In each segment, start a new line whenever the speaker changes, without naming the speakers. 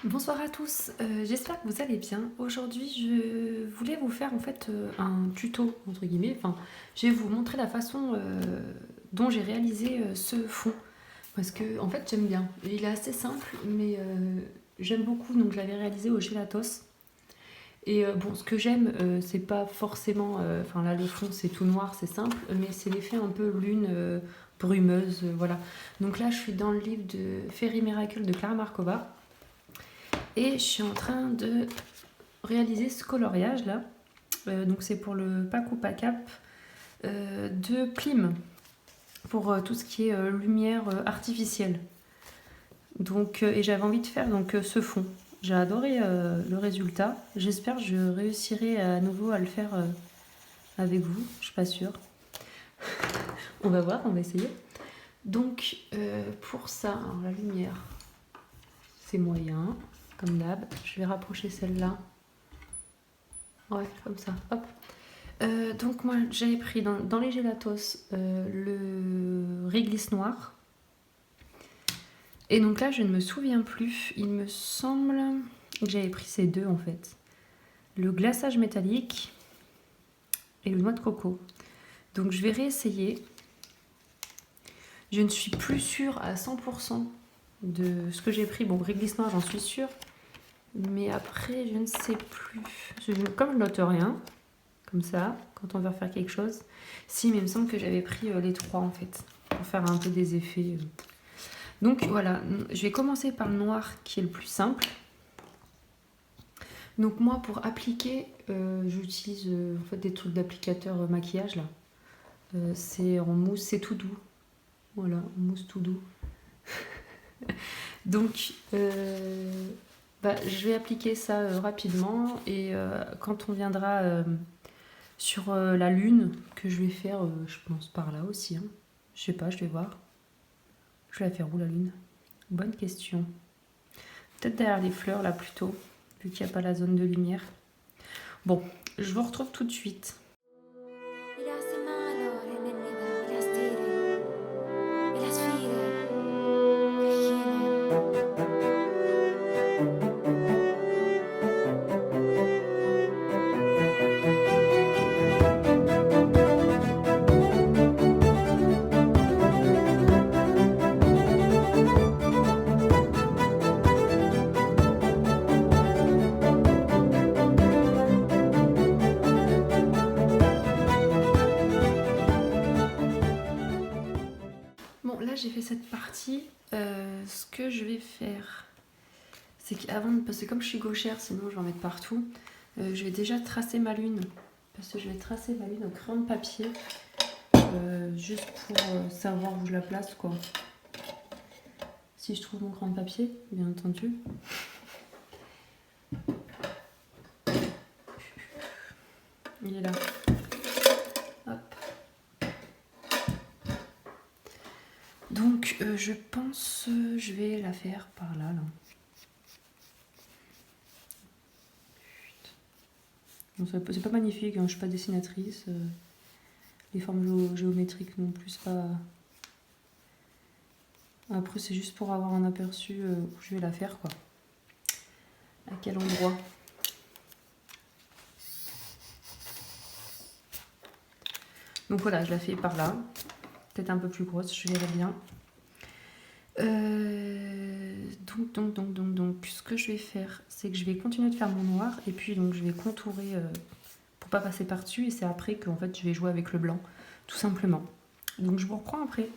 Bonsoir à tous, j'espère que vous allez bien. Aujourd'hui, je voulais vous faire en fait un tuto, entre guillemets. Enfin, je vais vous montrer la façon dont j'ai réalisé ce fond. Parce que en fait, j'aime bien. Il est assez simple, mais j'aime beaucoup. Donc, je l'avais réalisé au gelatos. Et bon, ce que j'aime, c'est pas forcément. Enfin, là, le fond, c'est tout noir, c'est simple, mais c'est l'effet un peu lune brumeuse, voilà. Donc là, je suis dans le livre de Fairy Miracle de Clara Markova. Et je suis en train de réaliser ce coloriage là. Donc c'est pour le Pack ou Pack-Up de Plim. Pour tout ce qui est lumière artificielle. Donc, et j'avais envie de faire donc, ce fond. J'ai adoré le résultat. J'espère que je réussirai à nouveau à le faire avec vous. Je suis pas sûre. On va voir, on va essayer. Donc pour ça, alors, la lumière, c'est moyen. Comme d'hab, je vais rapprocher celle-là. Ouais, comme ça, hop. Donc moi, j'avais pris dans les gelatos le réglisse noir. Et donc là, je ne me souviens plus. Il me semble que j'avais pris ces deux en fait. Le glaçage métallique et le noix de coco. Donc je vais réessayer. Je ne suis plus sûre à 100% de ce que j'ai pris. Bon, réglisse noir, j'en suis sûre. Mais après, je ne sais plus. Comme je note rien, comme ça, quand on veut faire quelque chose. Si, mais il me semble que j'avais pris les trois en fait, pour faire un peu des effets. Donc voilà, je vais commencer par le noir qui est le plus simple. Donc moi, pour appliquer, j'utilise en fait des trucs d'applicateur maquillage là. C'est en mousse, c'est tout doux. Voilà, en mousse tout doux. Donc, je vais appliquer ça rapidement et quand on viendra sur la lune, que je vais faire, je pense par là aussi, hein. Je sais pas, je vais voir. Je vais la faire où la lune? Bonne question. Peut-être derrière les fleurs là plutôt, vu qu'il n'y a pas la zone de lumière. Bon, je vous retrouve tout de suite. Bon, là j'ai fait cette partie. Ce que je vais faire, c'est qu'avant, parce que comme je suis gauchère, sinon je vais en mettre partout, je vais déjà tracer ma lune. Parce que je vais tracer ma lune au crayon de papier, juste pour savoir où je la place, quoi. Si je trouve mon crayon de papier, bien entendu. Il est là. Hop. Donc je pense je vais la faire par là. Bon, c'est pas magnifique, hein, je suis pas dessinatrice. Les formes géométriques non plus, pas. Après c'est juste pour avoir un aperçu où je vais la faire, quoi. À quel endroit. Donc voilà, je la fais par là. Peut-être un peu plus grosse, je verrai bien. Donc, ce que je vais faire, c'est que je vais continuer de faire mon noir et puis donc je vais contourer pour pas passer par-dessus et c'est après que en fait je vais jouer avec le blanc, tout simplement. Donc je vous reprends après.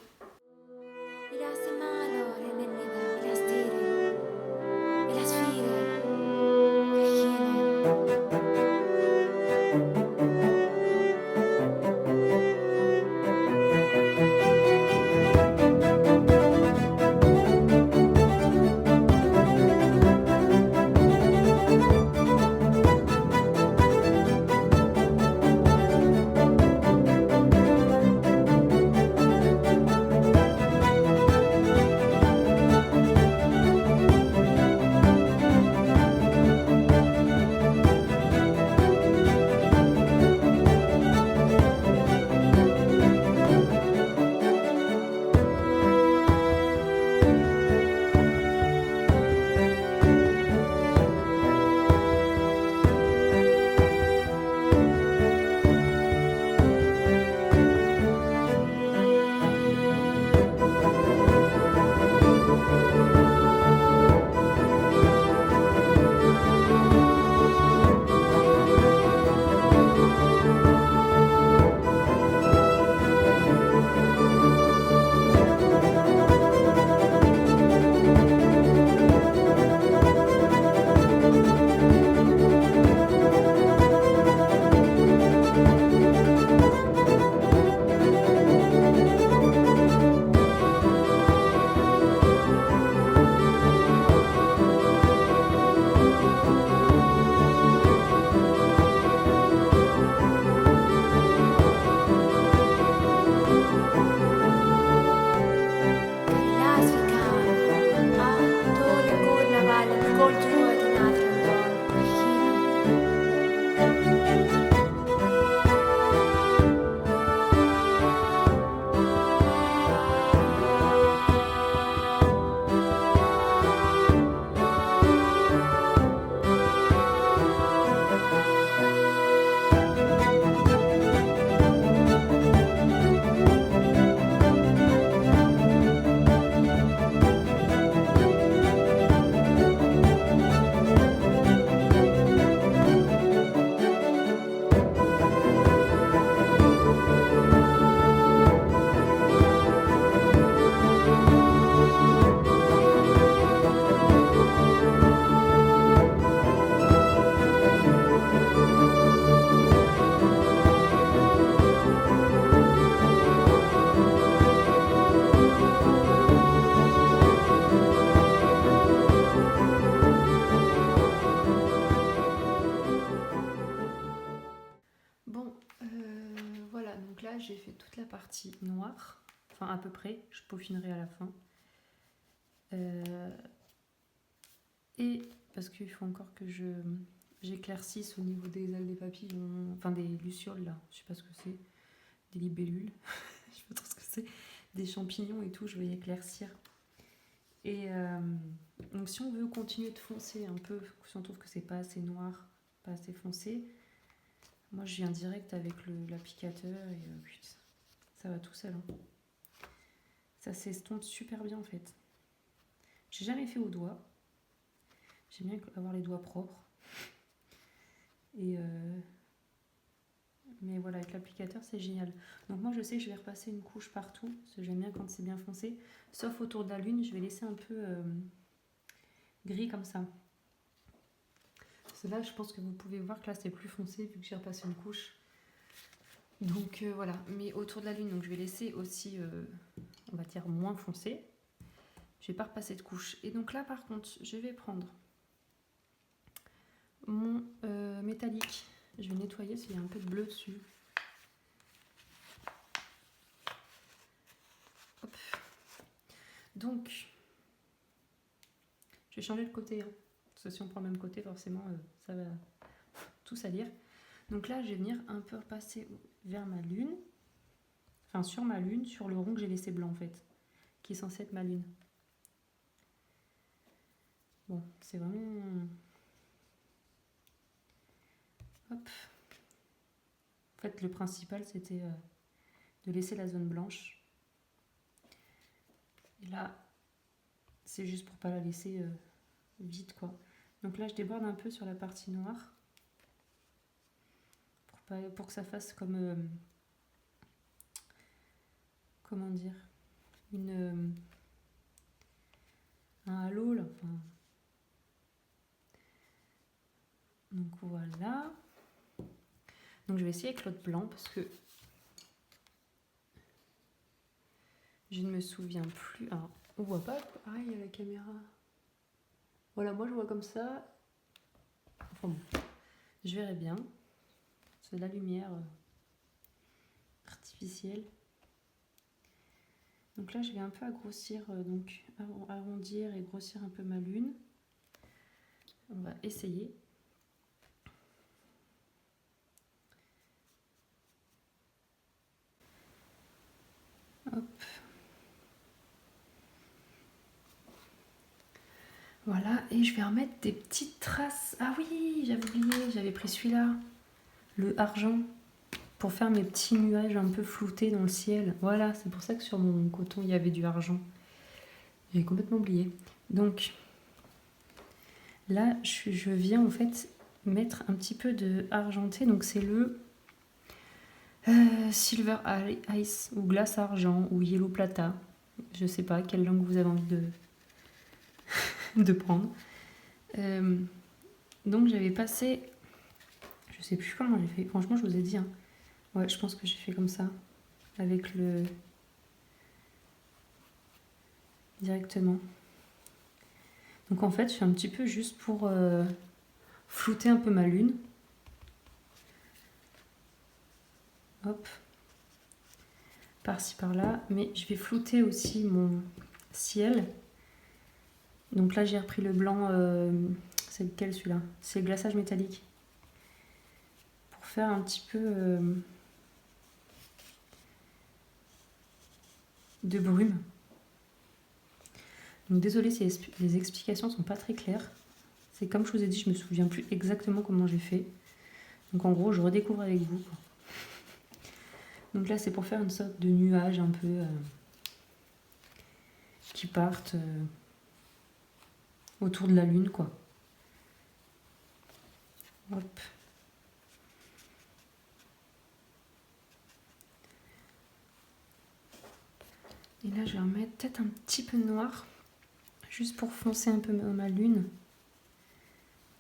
partie noire, enfin à peu près, je peaufinerai à la fin. Et parce qu'il faut encore que j'éclaircisse au niveau des ailes des papillons, enfin des lucioles là, je sais pas ce que c'est, des libellules, je sais pas trop ce que c'est, des champignons et tout, je vais éclaircir. Et donc si on veut continuer de foncer un peu, si on trouve que c'est pas assez noir, pas assez foncé, moi je viens direct avec l'applicateur et putain, ça va tout seul. Hein. Ça s'estompe super bien en fait. J'ai jamais fait au doigt. J'aime bien avoir les doigts propres. Et mais voilà, avec l'applicateur c'est génial. Donc moi je sais que je vais repasser une couche partout, parce que j'aime bien quand c'est bien foncé. Sauf autour de la lune, je vais laisser un peu gris comme ça. Parce que là je pense que vous pouvez voir que là c'est plus foncé vu que j'ai repassé une couche. Donc voilà, mais autour de la lune, donc je vais laisser aussi, on va dire, moins foncé. Je vais pas repasser de couche. Et donc là par contre, je vais prendre mon métallique. Je vais nettoyer s'il y a un peu de bleu dessus. Hop. Donc, je vais changer de côté. Hein, parce que si on prend le même côté, forcément, ça va tout salir. Donc là, je vais venir un peu repasser vers ma lune. Enfin, sur ma lune, sur le rond que j'ai laissé blanc, en fait. Qui est censé être ma lune. Bon, c'est vraiment... Hop. En fait, le principal, c'était de laisser la zone blanche. Et là, c'est juste pour pas la laisser vide, quoi. Donc là, je déborde un peu sur la partie noire. Pour que ça fasse comme... comment dire, un halo là. Enfin. Donc voilà. Donc je vais essayer avec l'autre blanc parce que je ne me souviens plus. Alors, on voit pas pareil à la caméra. Voilà, moi je vois comme ça. Enfin bon, je verrai bien. C'est de la lumière artificielle. Donc là je vais un peu grossir, donc arrondir et grossir un peu ma lune. On va essayer. Hop. Voilà, et je vais remettre des petites traces. Ah oui, j'avais oublié, j'avais pris celui-là, le argent, pour faire mes petits nuages un peu floutés dans le ciel. Voilà, c'est pour ça que sur mon coton, il y avait du argent. J'avais complètement oublié. Donc, là, je viens en fait mettre un petit peu de argenté. Donc, c'est le Silver Ice, ou glace argent, ou Yellow Plata. Je sais pas quelle langue vous avez envie de prendre. Donc j'avais passé, je sais plus comment j'ai fait, franchement je vous ai dit, hein. Ouais, je pense que j'ai fait comme ça, avec le... directement. Donc en fait je fais un petit peu juste pour flouter un peu ma lune. Hop. Par-ci par-là, mais je vais flouter aussi mon ciel. Donc là j'ai repris le blanc, c'est lequel celui-là? C'est le glaçage métallique. Pour faire un petit peu de brume. Donc désolée si les explications sont pas très claires. C'est comme je vous ai dit, je me souviens plus exactement comment j'ai fait. Donc en gros, je redécouvre avec vous. Quoi. Donc là, c'est pour faire une sorte de nuage un peu qui partent autour de la lune, quoi. Hop. Et là, je vais remettre peut-être un petit peu de noir, juste pour foncer un peu ma lune.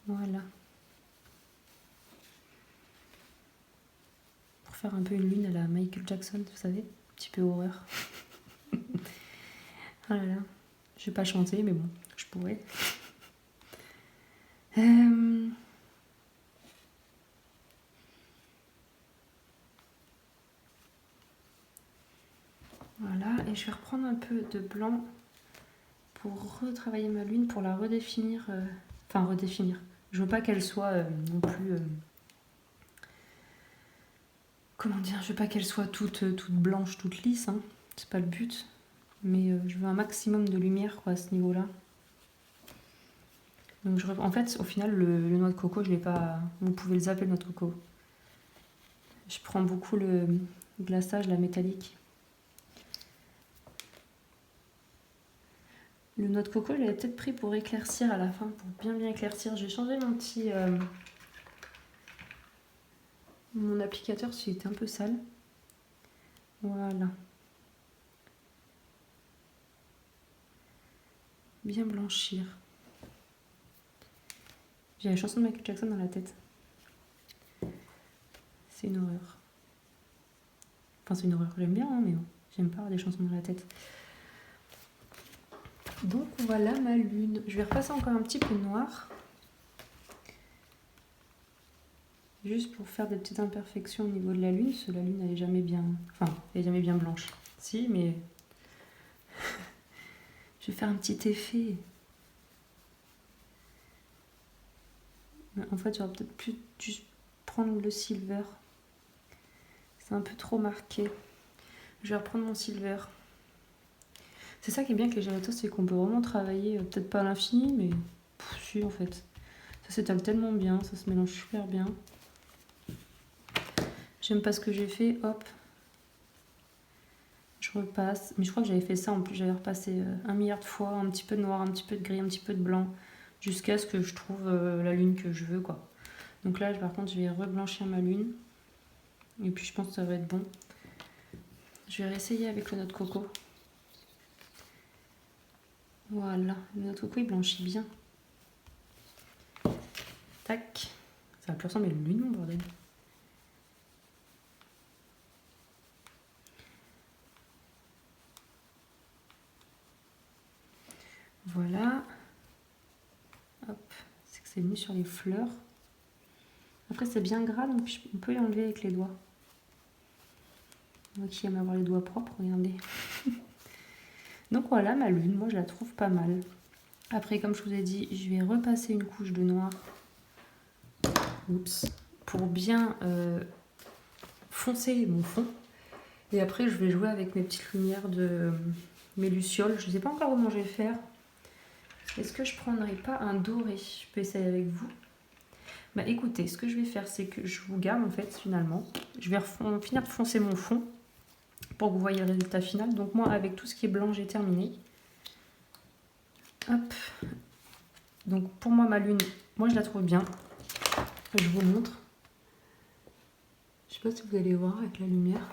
Voilà. Pour faire un peu une lune à la Michael Jackson, vous savez, un petit peu horreur. Ah là là. Je vais pas chanter, mais bon, je pourrais. Voilà, et je vais reprendre un peu de blanc pour retravailler ma lune, pour la redéfinir. Enfin, redéfinir. Je veux pas qu'elle soit non plus... comment dire, je veux pas qu'elle soit toute blanche, toute lisse, hein. C'est pas le but. Mais je veux un maximum de lumière quoi, à ce niveau-là. Donc en fait, au final, le noix de coco, je l'ai pas... Vous pouvez le zapper, le noix de coco. Je prends beaucoup le glaçage, la métallique. Le noix de coco, je l'avais peut-être pris pour éclaircir à la fin, pour bien éclaircir. J'ai changé mon petit... mon applicateur, parce qu'il était un peu sale. Voilà. Bien blanchir. J'ai la chanson de Michael Jackson dans la tête. C'est une horreur. Enfin, c'est une horreur. J'aime bien, hein, mais bon, j'aime pas avoir des chansons dans la tête. Donc voilà ma lune. Je vais repasser encore un petit peu noir. Juste pour faire des petites imperfections au niveau de la lune, parce que la lune elle est jamais bien... Enfin, elle est jamais bien blanche. Si, mais... je vais faire un petit effet. En fait, j'aurais peut-être pu juste prendre le silver. C'est un peu trop marqué. Je vais reprendre mon silver. C'est ça qui est bien avec les gelatos, c'est qu'on peut vraiment travailler, peut-être pas à l'infini, mais si en fait. Ça s'étale tellement bien, ça se mélange super bien. J'aime pas ce que j'ai fait, hop. Je repasse. Mais je crois que j'avais fait ça en plus, j'avais repassé 1 milliard de fois, un petit peu de noir, un petit peu de gris, un petit peu de blanc, jusqu'à ce que je trouve la lune que je veux quoi. Donc là par contre je vais reblanchir ma lune. Et puis je pense que ça va être bon. Je vais réessayer avec le noix de coco. Voilà, le noix de coco il blanchit bien. Tac. Ça va plus ressembler à une lune mon bordel. Voilà. Hop. C'est que c'est venu sur les fleurs. Après c'est bien gras donc on peut y enlever avec les doigts. Moi qui aime avoir les doigts propres, regardez. Donc voilà ma lune, moi je la trouve pas mal. Après comme je vous ai dit, je vais repasser une couche de noir. Oups. Pour bien foncer mon fond. Et après je vais jouer avec mes petites lumières de mes lucioles. Je ne sais pas encore comment je vais faire. Est-ce que je prendrai pas un doré? Je peux essayer avec vous. Bah écoutez, ce que je vais faire, c'est que je vous garde en fait finalement. Je vais finir de foncer mon fond pour que vous voyez le résultat final. Donc moi avec tout ce qui est blanc, j'ai terminé. Hop. Donc pour moi ma lune, moi je la trouve bien. Je vous montre. Je sais pas si vous allez voir avec la lumière.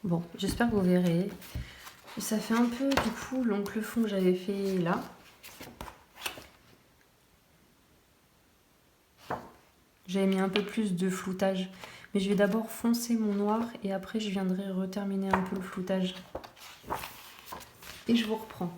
Bon, j'espère que vous verrez. Ça fait un peu du coup donc le fond que j'avais fait là. J'avais mis un peu plus de floutage. Mais je vais d'abord foncer mon noir et après je viendrai reterminer un peu le floutage. Et je vous reprends.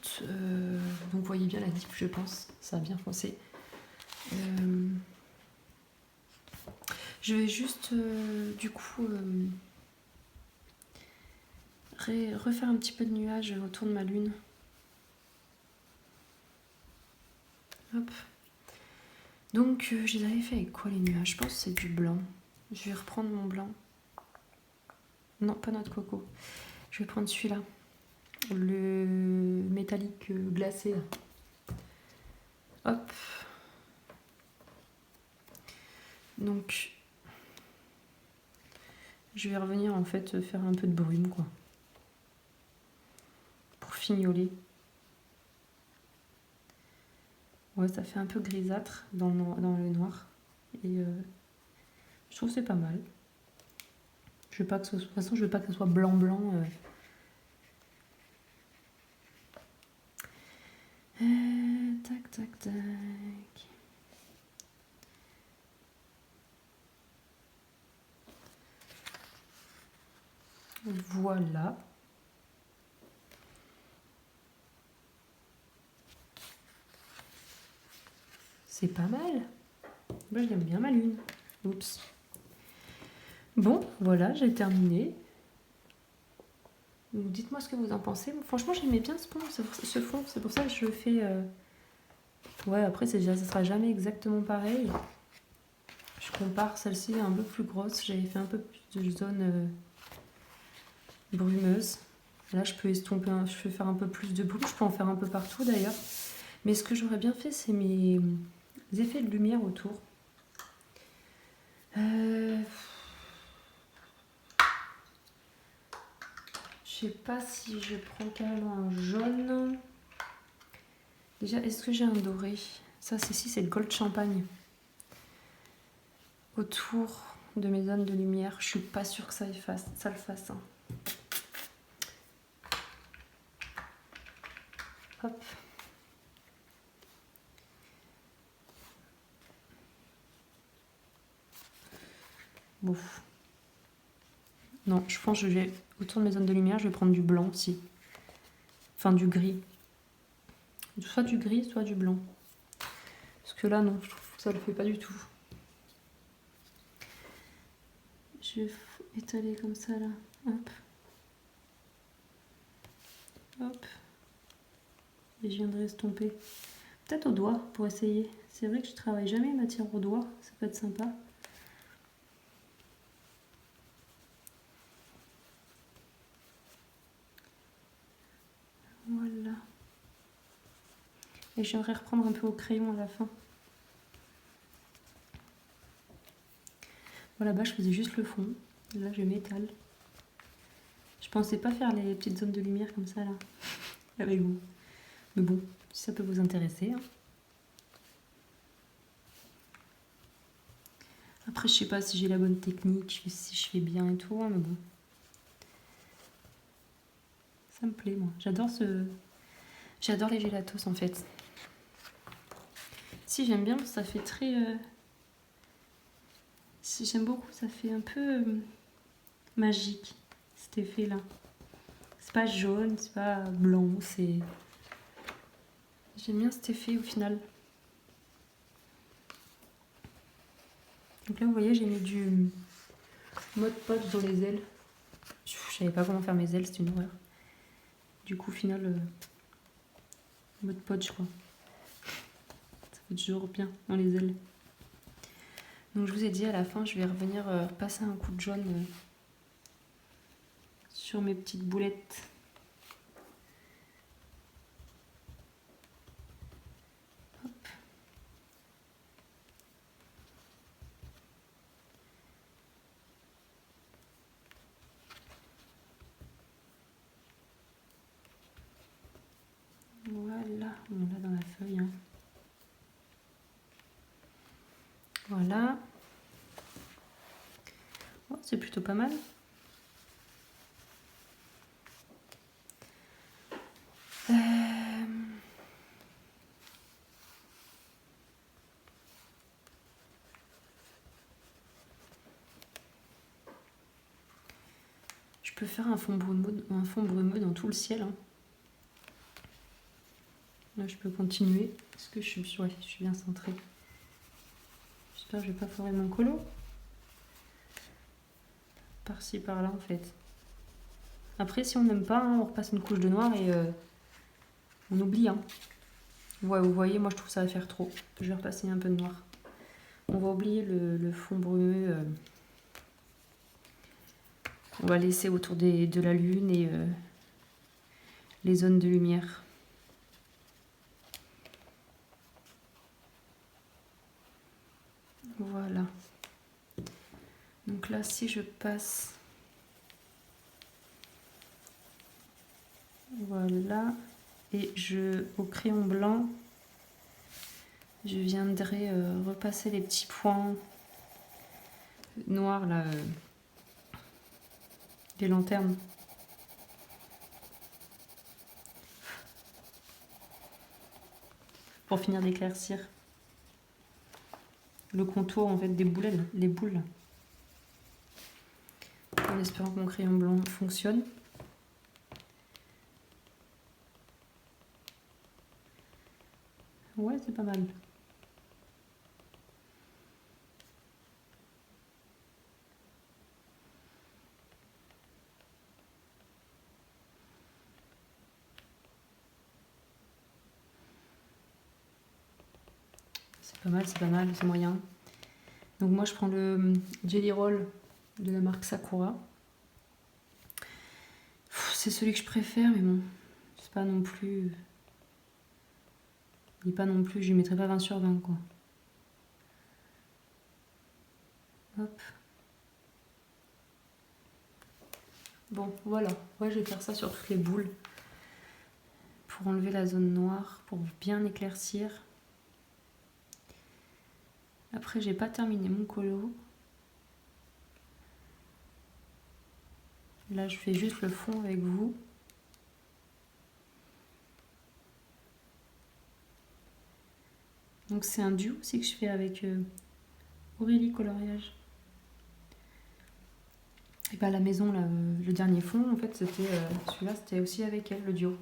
juste... donc vous voyez bien la dip, je pense. Ça a bien foncé. Je vais juste, du coup, refaire un petit peu de nuages autour de ma lune. Hop. Donc, je les avais fait avec quoi les nuages? Je pense que c'est du blanc. Je vais reprendre mon blanc. Non, pas noix de coco. Je vais prendre celui-là. Le métallique glacé. Hop. Donc, je vais revenir en fait faire un peu de brume, quoi. Pour fignoler. Ouais, ça fait un peu grisâtre dans le noir. Et je trouve que c'est pas mal. Je veux pas que de toute façon, je veux pas que ce soit blanc-blanc. Tac, tac, tac. Voilà. C'est pas mal. Moi, j'aime bien ma lune. Oups. Bon, voilà, j'ai terminé. Dites-moi ce que vous en pensez. Franchement, j'aimais bien ce fond. C'est pour ça que je le fais... Ouais, après, ça sera jamais exactement pareil. Je compare, celle-ci est un peu plus grosse. J'avais fait un peu plus de zone brumeuse. Là, je peux estomper, je peux faire un peu plus de brume. Je peux en faire un peu partout d'ailleurs. Mais ce que j'aurais bien fait, c'est mes effets de lumière autour. Je sais pas si je prends carrément un jaune. Déjà, est-ce que j'ai un doré? Ça, c'est le gold champagne. Autour de mes zones de lumière, je suis pas sûre que ça le fasse. Hein. Hop. Bon. Non, je pense que autour de mes zones de lumière, je vais prendre du blanc aussi. Enfin, du gris. Soit du gris, soit du blanc. Parce que là, non, je trouve que ça le fait pas du tout. Je vais étaler comme ça, là. Hop. Hop. Et je viendrai estomper. Peut-être au doigt, pour essayer. C'est vrai que je travaille jamais matière au doigt. Ça peut être sympa. Voilà. Et j'aimerais reprendre un peu au crayon à la fin. Voilà, là-bas, je faisais juste le fond. Là, je m'étale. Je pensais pas faire les petites zones de lumière comme ça, là, avec vous. Mais bon, si ça peut vous intéresser. Hein. Après, je sais pas si j'ai la bonne technique, si je fais bien et tout, hein, mais bon. Ça me plaît, moi. J'adore les gélatos, en fait. Si, j'aime bien, ça fait très... Si, j'aime beaucoup, ça fait un peu magique, cet effet-là. C'est pas jaune, c'est pas blanc, c'est... J'aime bien cet effet, au final. Donc là, vous voyez, j'ai mis du mode poche dans les ailes. Je savais pas comment faire mes ailes, c'est une horreur. Du coup, au final, mode poche, quoi. Ça fait toujours bien dans les ailes. Donc je vous ai dit, à la fin, je vais revenir passer un coup de jaune sur mes petites boulettes. Hop. Voilà, on l'a dans la feuille. Hein. Voilà. Oh, c'est plutôt pas mal. Je peux faire un fond brumeux dans tout le ciel. Hein. Là, je peux continuer. Est-ce que ouais, je suis bien centrée? J'espère que je vais pas foirer mon colo. Par-ci, par-là, en fait. Après, si on n'aime pas, hein, on repasse une couche de noir et on oublie. Hein. Ouais, vous voyez, moi, je trouve que ça va faire trop. Je vais repasser un peu de noir. On va oublier le fond brumeux. On va laisser autour de la lune et les zones de lumière. Voilà. Donc là, si je passe... Voilà. Et au crayon blanc, je viendrai repasser les petits points noirs, là, des lanternes. Pour finir d'éclaircir le contour en fait des boules, les boules. En espérant que mon crayon blanc fonctionne. Ouais, c'est pas mal. C'est pas mal, c'est moyen. Donc moi je prends le Jelly Roll de la marque Sakura. C'est celui que je préfère, mais bon, c'est pas non plus... Il n'est pas non plus, je lui mettrai pas 20 sur 20 quoi. Hop. Bon, voilà. Ouais, je vais faire ça sur toutes les boules. Pour enlever la zone noire, pour bien éclaircir. Après, j'ai pas terminé mon colo. Là, je fais juste le fond avec vous. Donc, c'est un duo aussi que je fais avec Aurélie Coloriage. Et bah, à la maison, là, le dernier fond, en fait, c'était celui-là, c'était aussi avec elle, le duo.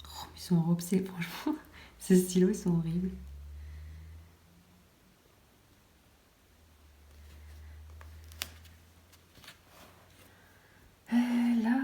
Oh, ils sont robsés, franchement. Ces stylos, ils sont horribles. Là...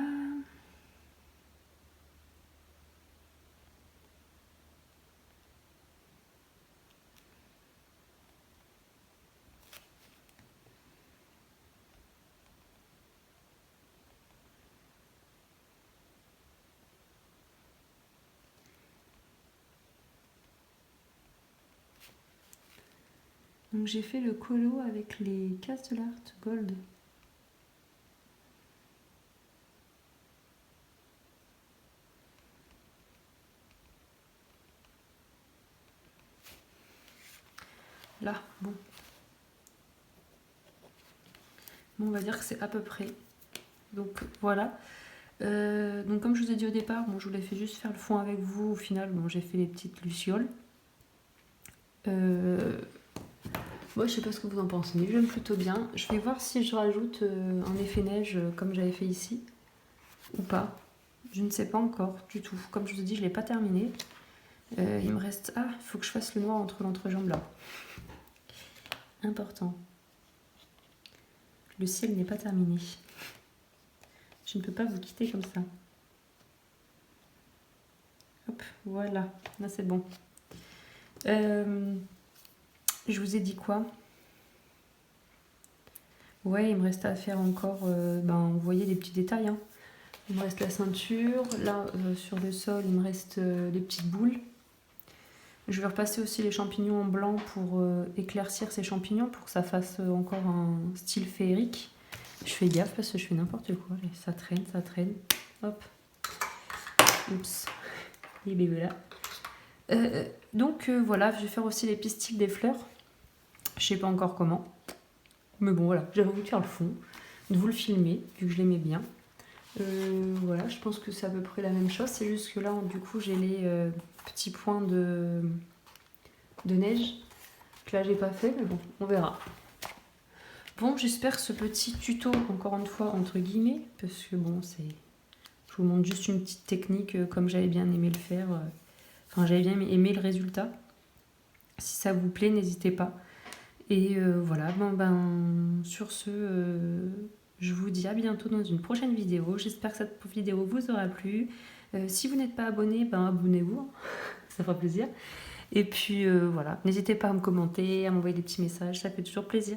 Donc j'ai fait le colo avec les Castle Art Gold. Là, bon. Bon, on va dire que c'est à peu près. Donc voilà. Donc comme je vous ai dit au départ, bon, je voulais fait juste faire le fond avec vous. Au final, bon, j'ai fait les petites lucioles. Moi, je sais pas ce que vous en pensez, mais j'aime plutôt bien. Je vais voir si je rajoute un effet neige comme j'avais fait ici ou pas. Je ne sais pas encore du tout. Comme je vous ai dit, je l'ai pas terminé. Il me reste... Ah, il faut que je fasse le noir entre l'entrejambe là. Important. Le ciel n'est pas terminé. Je ne peux pas vous quitter comme ça. Hop, voilà. Là, c'est bon. Je vous ai dit quoi? Ouais, il me reste à faire encore... vous voyez les petits détails. Hein. Il me reste la ceinture. Là, sur le sol, il me reste des petites boules. Je vais repasser aussi les champignons en blanc pour éclaircir ces champignons, pour que ça fasse encore un style féerique. Je fais gaffe parce que je fais n'importe quoi. Ça traîne, ça traîne. Hop. Oups. Les bébés là. Donc voilà, je vais faire aussi les pistils des fleurs. Je sais pas encore comment. Mais bon voilà, j'avais envie de faire le fond, de vous le filmer, vu que je l'aimais bien. Voilà, je pense que c'est à peu près la même chose. C'est juste que là, du coup, j'ai les petits points de neige que là j'ai pas fait, mais bon, on verra. Bon, j'espère que ce petit tuto, encore une fois, entre guillemets, parce que bon, c'est... Je vous montre juste une petite technique comme j'avais bien aimé le faire. Enfin, j'avais bien aimé le résultat. Si ça vous plaît, n'hésitez pas. Et voilà, sur ce, je vous dis à bientôt dans une prochaine vidéo. J'espère que cette vidéo vous aura plu. Si vous n'êtes pas abonné, abonnez-vous, hein. Ça fera plaisir. Et puis voilà, n'hésitez pas à me commenter, à m'envoyer des petits messages, ça fait toujours plaisir.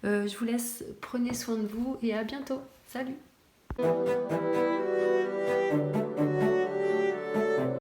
Je vous laisse, prenez soin de vous et à bientôt. Salut!